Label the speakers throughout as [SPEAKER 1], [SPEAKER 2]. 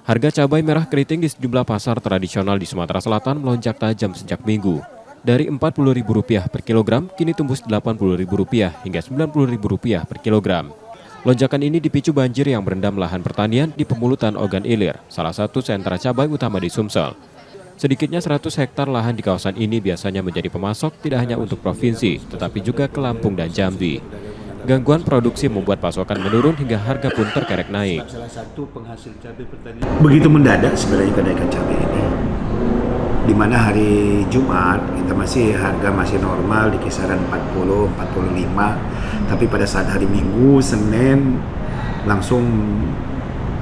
[SPEAKER 1] Harga cabai merah keriting di sejumlah pasar tradisional di Sumatera Selatan melonjak tajam sejak Minggu. Dari Rp40.000 per kilogram, kini tembus Rp80.000 hingga Rp90.000 per kilogram. Lonjakan ini dipicu banjir yang merendam lahan pertanian di Pemulutan Ogan Ilir, salah satu sentra cabai utama di Sumsel. Sedikitnya 100 hektar lahan di kawasan ini biasanya menjadi pemasok tidak hanya untuk provinsi, tetapi juga ke Lampung dan Jambi. Gangguan produksi membuat pasokan menurun hingga harga pun terkerek naik.
[SPEAKER 2] Begitu mendadak sebenarnya kenaikan cabai ini. Di mana hari Jumat kita harga masih normal di kisaran 40, 45. Tapi pada saat hari Minggu, Senin langsung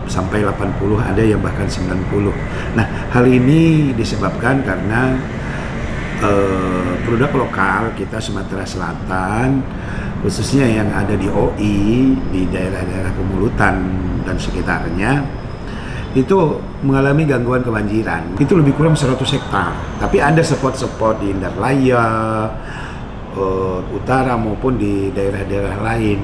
[SPEAKER 2] sampai 80, ada yang bahkan 90. Nah, hal ini disebabkan karena produk lokal kita Sumatera Selatan, khususnya yang ada di OI, di daerah-daerah Pemulutan dan sekitarnya, itu mengalami gangguan kebanjiran. Itu lebih kurang 100 hektar. Tapi ada spot-spot di Indarlaya, utara maupun di daerah-daerah lain.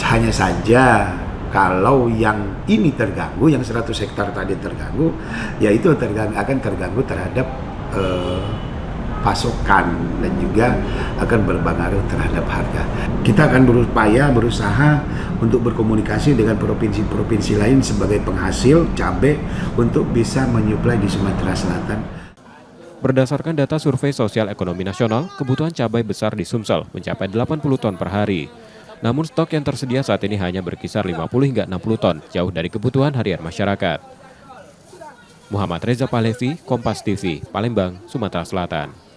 [SPEAKER 2] Hanya saja kalau yang ini terganggu, yang 100 hektar tadi terganggu, yaitu akan terganggu terhadap pasokan dan juga akan berpengaruh terhadap harga. Kita akan berusaha untuk berkomunikasi dengan provinsi-provinsi lain sebagai penghasil cabai untuk bisa menyuplai di Sumatera Selatan.
[SPEAKER 1] Berdasarkan data Survei Sosial Ekonomi Nasional, kebutuhan cabai besar di Sumsel mencapai 80 ton per hari. Namun stok yang tersedia saat ini hanya berkisar 50 hingga 60 ton, jauh dari kebutuhan harian masyarakat. Muhammad Reza Pahlevi, Kompas TV, Palembang, Sumatera Selatan.